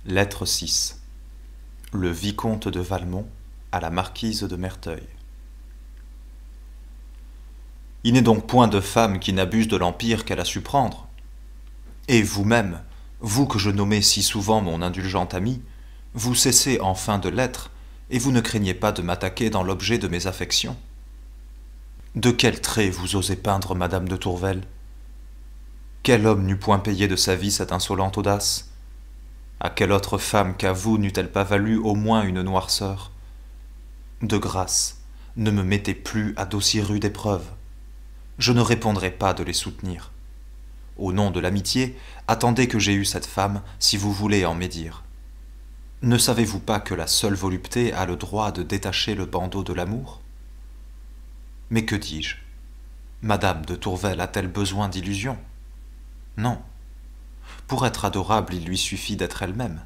Lettre 6. Le vicomte de Valmont à la marquise de Merteuil. Il n'est donc point de femme qui n'abuse de l'empire qu'elle a su prendre. Et vous-même, vous que je nommais si souvent mon indulgente ami, vous cessez enfin de l'être, et vous ne craignez pas de m'attaquer dans l'objet de mes affections. De quel trait vous osez peindre madame de Tourvel? Quel homme n'eût point payé de sa vie cette insolente audace? À quelle autre femme qu'à vous n'eût-elle pas valu au moins une noirceur? De grâce, ne me mettez plus à d'aussi rudes épreuves. Je ne répondrai pas de les soutenir. Au nom de l'amitié, attendez que j'aie eu cette femme, si vous voulez en médire. Ne savez-vous pas que la seule volupté a le droit de détacher le bandeau de l'amour? Mais que dis-je? Madame de Tourvel a-t-elle besoin d'illusions? Non. Pour être adorable, il lui suffit d'être elle-même.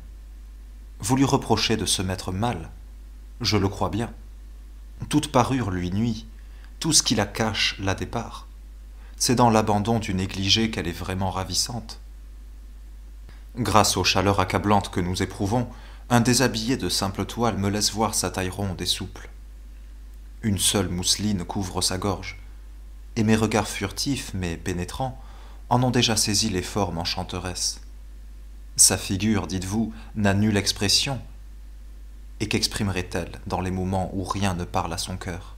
Vous lui reprochez de se mettre mal. Je le crois bien. Toute parure lui nuit, tout ce qui la cache la dépare. C'est dans l'abandon du négligé qu'elle est vraiment ravissante. Grâce aux chaleurs accablantes que nous éprouvons, un déshabillé de simple toile me laisse voir sa taille ronde et souple. Une seule mousseline couvre sa gorge, et mes regards furtifs mais pénétrants en ont déjà saisi les formes enchanteresses. Sa figure, dites-vous, n'a nulle expression, et qu'exprimerait-elle dans les moments où rien ne parle à son cœur?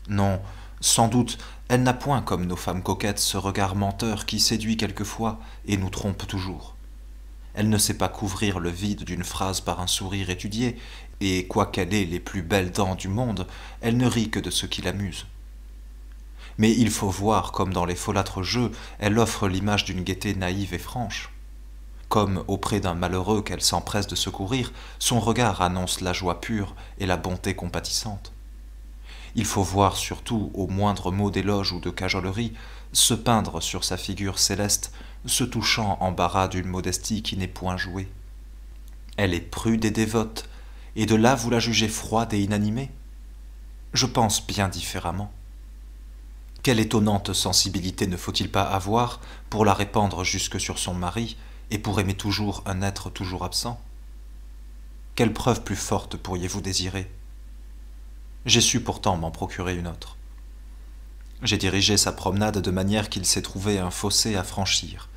Non, sans doute, elle n'a point comme nos femmes coquettes ce regard menteur qui séduit quelquefois et nous trompe toujours. Elle ne sait pas couvrir le vide d'une phrase par un sourire étudié, et quoiqu'elle ait les plus belles dents du monde, elle ne rit que de ce qui l'amuse. Mais il faut voir comme dans les folâtres jeux, elle offre l'image d'une gaieté naïve et franche. Comme auprès d'un malheureux qu'elle s'empresse de secourir, son regard annonce la joie pure et la bonté compatissante. Il faut voir surtout, au moindre mot d'éloge ou de cajolerie, se peindre sur sa figure céleste ce touchant embarras d'une modestie qui n'est point jouée. Elle est prude et dévote, et de là vous la jugez froide et inanimée? Je pense bien différemment. Quelle étonnante sensibilité ne faut-il pas avoir pour la répandre jusque sur son mari et pour aimer toujours un être toujours absent? Quelle preuve plus forte pourriez-vous désirer? J'ai su pourtant m'en procurer une autre. J'ai dirigé sa promenade de manière qu'il s'est trouvé un fossé à franchir,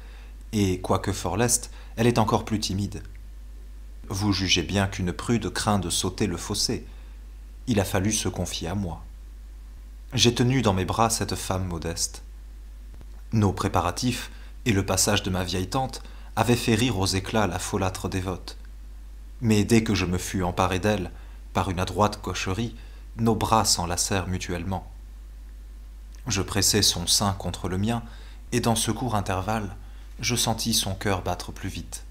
et, quoique fort leste, elle est encore plus timide. Vous jugez bien qu'une prude craint de sauter le fossé. Il a fallu se confier à moi. J'ai tenu dans mes bras cette femme modeste. Nos préparatifs et le passage de ma vieille tante avaient fait rire aux éclats la folâtre dévote. Mais dès que je me fus emparé d'elle, par une adroite gaucherie, nos bras s'enlacèrent mutuellement. Je pressai son sein contre le mien, et dans ce court intervalle, je sentis son cœur battre plus vite.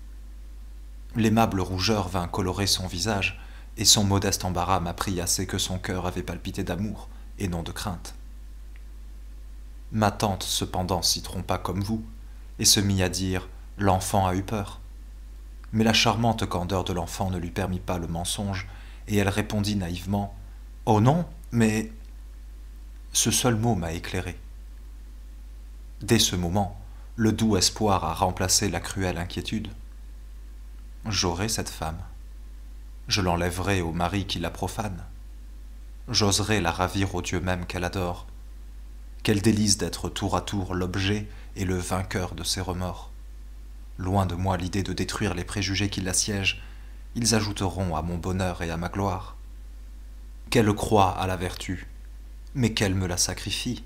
L'aimable rougeur vint colorer son visage, et son modeste embarras m'apprit assez que son cœur avait palpité d'amour, et non de crainte. Ma tante, cependant, s'y trompa comme vous, et se mit à dire « L'enfant a eu peur ». Mais la charmante candeur de l'enfant ne lui permit pas le mensonge, et elle répondit naïvement « Oh non, mais… » Ce seul mot m'a éclairé. Dès ce moment, le doux espoir a remplacé la cruelle inquiétude. J'aurai cette femme. Je l'enlèverai au mari qui la profane. J'oserai la ravir au Dieu même qu'elle adore. Quel délice d'être tour à tour l'objet et le vainqueur de ses remords. Loin de moi l'idée de détruire les préjugés qui l'assiègent, ils ajouteront à mon bonheur et à ma gloire. Qu'elle croie à la vertu, mais qu'elle me la sacrifie.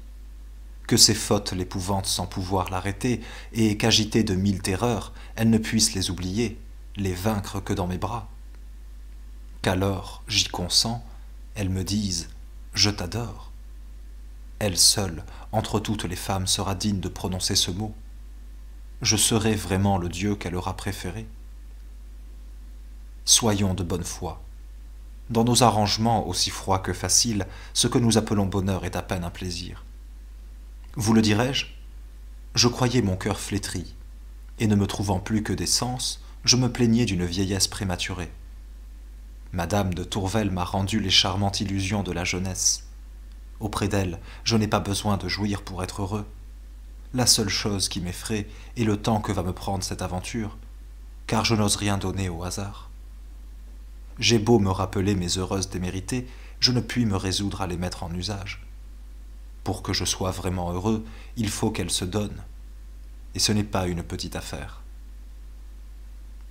Que ses fautes l'épouvantent sans pouvoir l'arrêter, et qu'agitée de 1000 terreurs, elle ne puisse les oublier, les vaincre que dans mes bras. Qu'alors, j'y consens, elle me dise « Je t'adore ». Elle seule, entre toutes les femmes, sera digne de prononcer ce mot. Je serai vraiment le Dieu qu'elle aura préféré. Soyons de bonne foi. Dans nos arrangements, aussi froids que faciles, ce que nous appelons bonheur est à peine un plaisir. Vous le dirai-je? Je croyais mon cœur flétri, et ne me trouvant plus que des sens, je me plaignais d'une vieillesse prématurée. Madame de Tourvel m'a rendu les charmantes illusions de la jeunesse. Auprès d'elle, je n'ai pas besoin de jouir pour être heureux. La seule chose qui m'effraie est le temps que va me prendre cette aventure, car je n'ose rien donner au hasard. J'ai beau me rappeler mes heureuses témérités, je ne puis me résoudre à les mettre en usage. Pour que je sois vraiment heureux, il faut qu'elles se donnent, et ce n'est pas une petite affaire.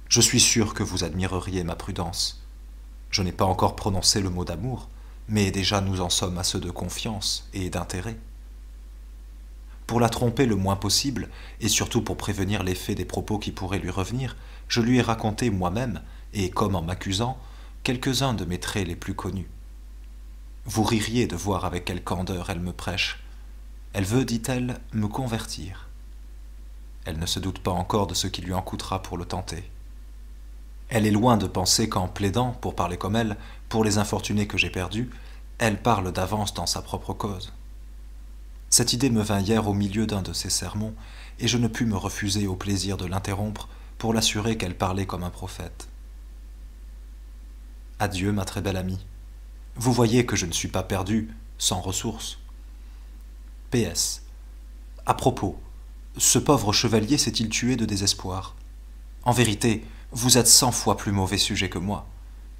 Je suis sûr que vous admireriez ma prudence. Je n'ai pas encore prononcé le mot d'amour, mais déjà nous en sommes à ceux de confiance et d'intérêt. Pour la tromper le moins possible, et surtout pour prévenir l'effet des propos qui pourraient lui revenir, je lui ai raconté moi-même, et comme en m'accusant, quelques-uns de mes traits les plus connus. Vous ririez de voir avec quelle candeur elle me prêche. Elle veut, dit-elle, me convertir. Elle ne se doute pas encore de ce qui lui en coûtera pour le tenter. Elle est loin de penser qu'en plaidant, pour parler comme elle, pour les infortunés que j'ai perdus, elle parle d'avance dans sa propre cause. Cette idée me vint hier au milieu d'un de ses sermons, et je ne pus me refuser au plaisir de l'interrompre pour l'assurer qu'elle parlait comme un prophète. Adieu, ma très belle amie. Vous voyez que je ne suis pas perdu, sans ressources. PS. À propos, ce pauvre chevalier s'est-il tué de désespoir? En vérité, vous êtes 100 fois plus mauvais sujet que moi,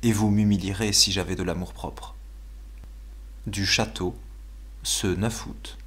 et vous m'humilierez si j'avais de l'amour-propre. Du château, ce 9 août.